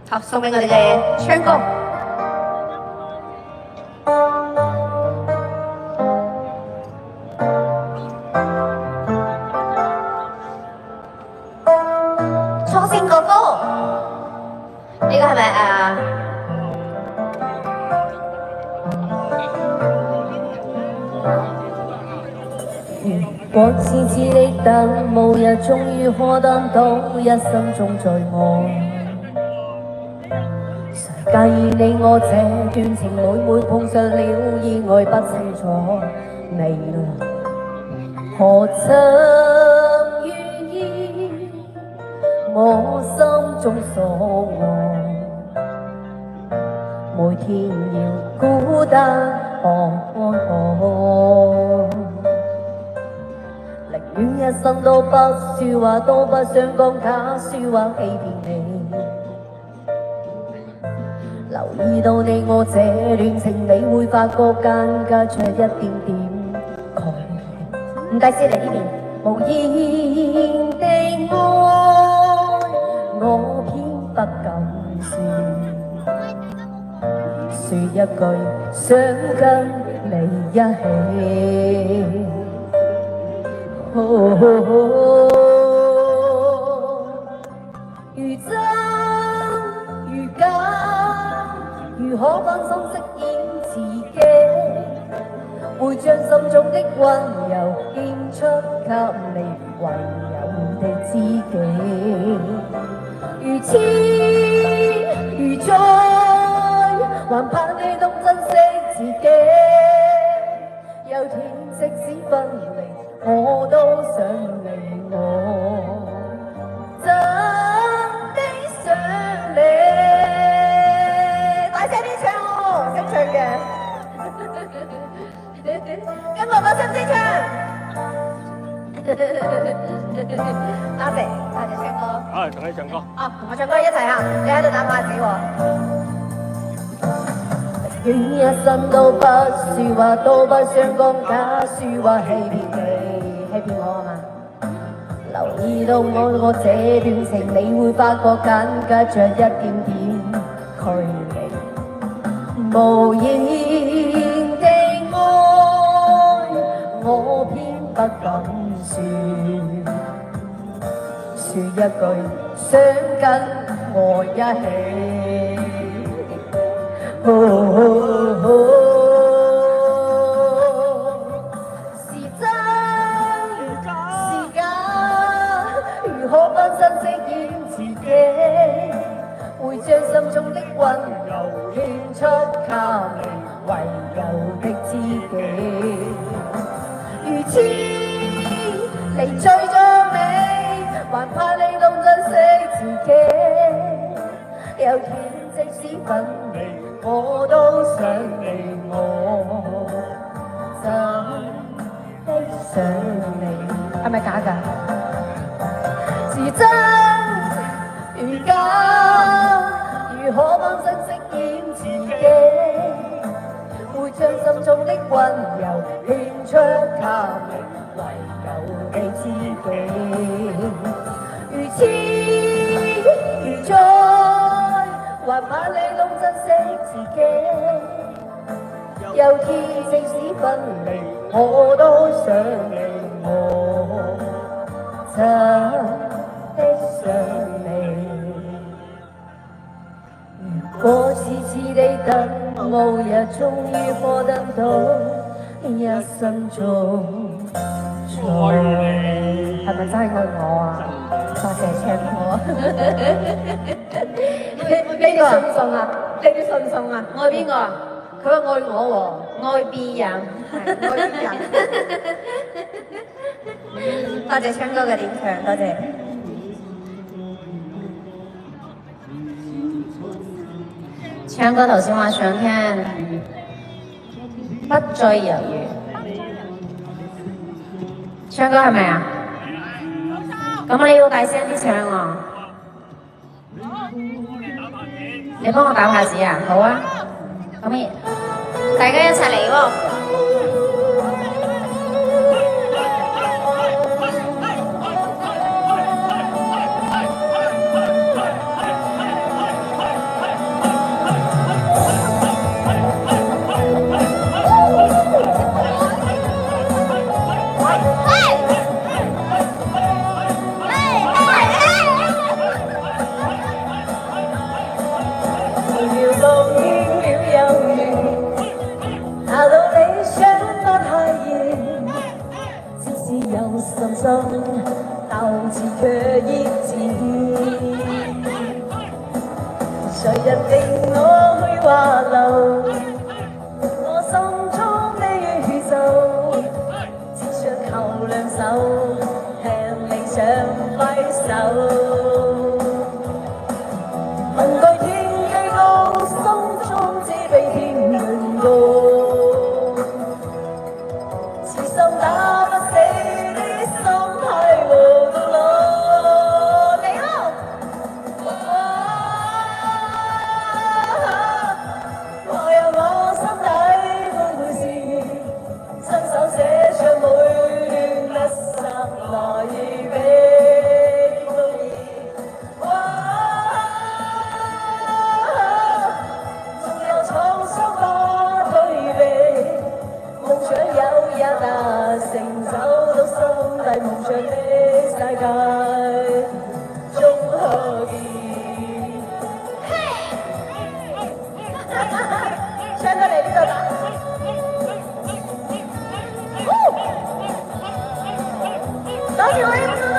好，送俾我哋嘅昌哥。初星哥哥，呢個係咪啊？如果痴痴的等，某日終於可等到一生中最愛。誰介意你我這段情，每每碰上了意外，不清楚未來。何曾願意我心中所愛，每天要孤單寧願一生都不說話，都不想講假説話欺騙你。留意到你我這段情，你會發覺間隔着一點點距離。唔該先嚟呢邊。無言的愛，我偏不敢說一句想跟你一起。如真如假，如可分心飾演自己，會將心中的溫柔獻出給你唯有的知己。如痴如醉，還盼你懂珍惜自己。有天即使分離，我都想你我。真的想你，大聲啲唱喎，識唱嘅。金哥哥識唔識唱？多謝昌哥。同你唱歌。哦，同我唱歌一齊啊！你喺度打拍子喎。願一生都不說話，都不想講假説話欺騙你，欺騙我啊嘛！留意到我這段情，你會發覺間隔着一點點距離。無言的愛，我偏不敢說一句想跟我一起。是真是假，如可分身飾演自己，會將心中的溫柔獻出給你唯有的知己。如痴離醉咗你，還怕你懂珍惜自己。有天即使分離，我都想你我，真的想你。係咪假㗎？是真如假，如可分身飾演自己，會將心中的溫柔獻出給你唯有的知己。如痴如醉，還怕你懂珍惜自己。有天即使分離，我都想你我，真的想你。如果痴痴地等，無日終於可等到一生中愛你。係咪真係愛我啊？多謝唱歌。你哋信唔信啊？你哋信唔信啊？愛邊個啊？佢話愛我喎，愛別人，愛別人。多謝昌哥嘅點唱，多謝。昌哥頭先話想聽不再猶豫，昌哥係咪啊？咁你要大聲啲唱喎。你幫我打拍子啊？好啊。咁大家一齊嚟喎！人令我去滑流？我心中的宇宙，只想求兩手，向理想揮手。問句天機高，心中只比天人高。痴心打不死的心太無道路。你好，我有我心底本故事，親手寫上每段得失來預備公義。仲有創傷不退避，夢想有日達成，走到心底夢想的世界，終可見。唱到嚟呢度啦！多謝我啲朋友。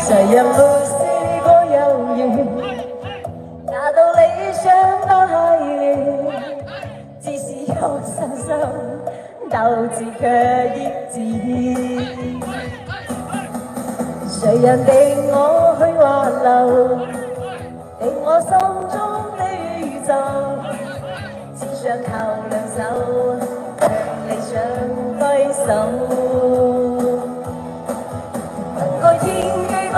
誰人沒試過猶豫，達到理想不易，只是有信心，鬥志卻抑制。誰人令我去滑流，令我心中的宇宙，只想靠兩手，向理想揮手。問句天機高，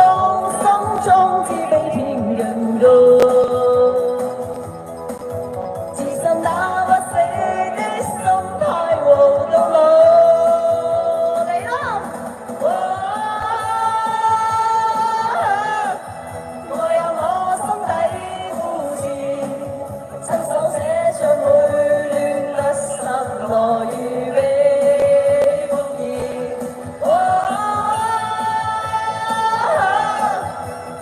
心中只比天人高。自信打不死的心太無道路。嚟咯！我有我心底故事，親手寫上每段得失來預備公義。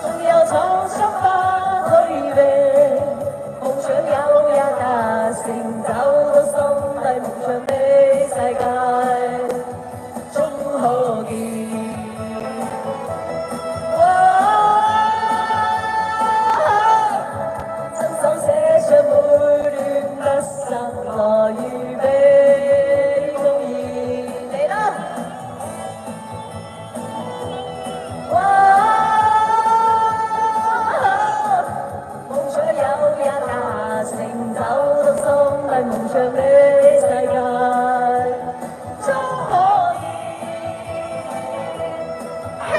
仲有創傷不退避，夢想有日達成，走到心底夢想的世界，終可見。親手寫上每段得失來預備公義。嚟啦！夢想有日達成，走到心底夢想的世界，終可見。嘿，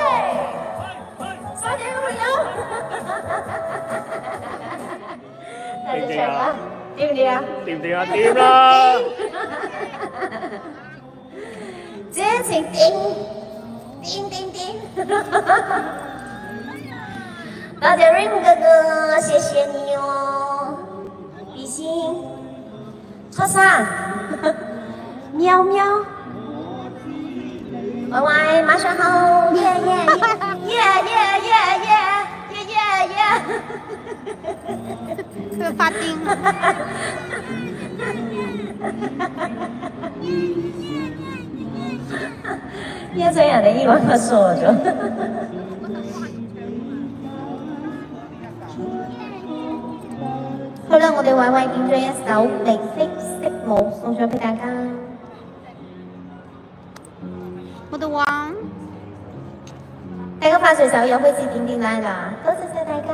快啲朋友！大家唱吧，掂唔掂啊？掂唔掂啊？掂啦！這情掂。多謝 Ring 哥哥，謝謝你哦。比心，初三，喵喵，歪歪，馬上好，耶耶，佢發癲。一陣人哋英文我傻咗。好啦，我哋偉偉點咗一首眉飛色舞，送上俾大家。我的王，大家快隨手又開始點來啦，多謝晒大家。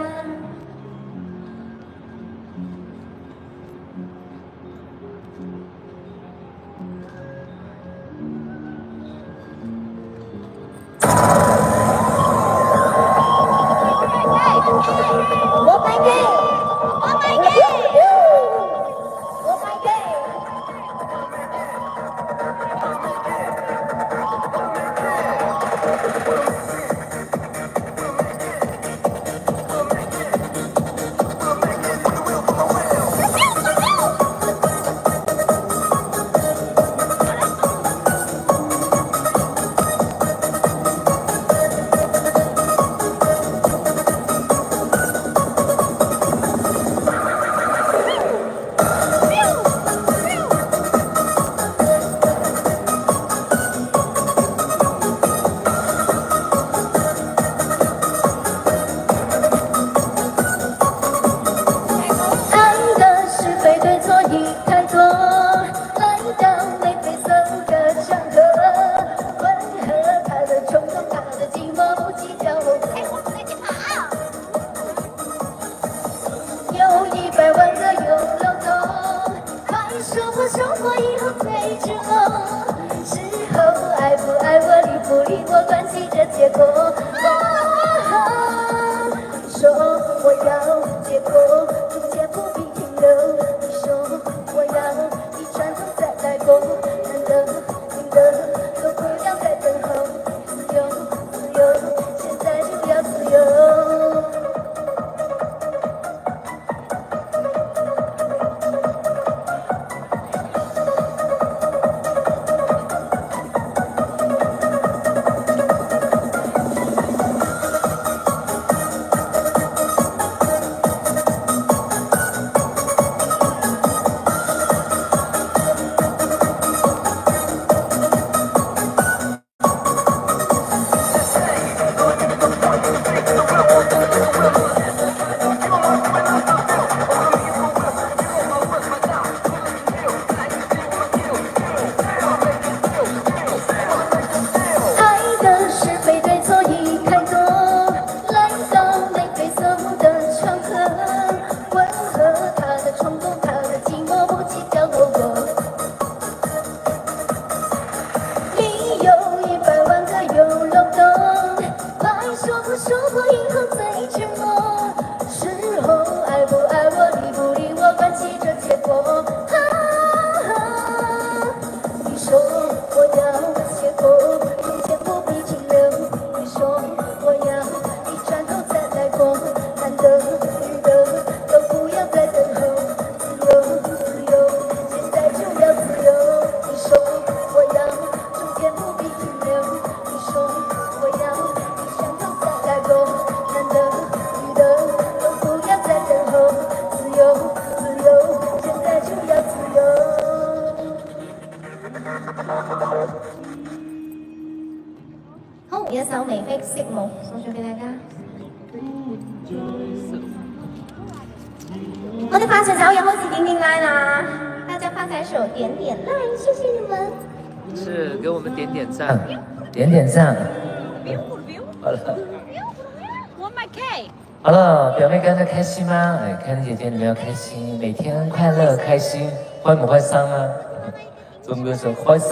果。说我要结果，中间不必停留。你说我要一转头再来过，难得赢得都不要再等候。自由，自由，现在就要自由。说过以后再沉默，事后爱不爱我，理不理我，关系着结果。你说我要结果，中间不必停留。你说我要一转头再来过，难得遇得都不要再等候。自由，自由，现在就要自由。你说我要中间不必停留。你说我要一转头再来过，难得遇得都不要再等候。自由，自由，现在就要自由。好，一首眉飛色舞送上俾大家。我哋發財酒又開始點點 line 啦，大家發財手點點 line，謝謝你們。是给我们点点赞。点点赞。好了，我买 K。好了，表妹跟着开心吗？哎，看着姐姐你们要開心，每天快樂開心，開唔開心啊？中哥說開心。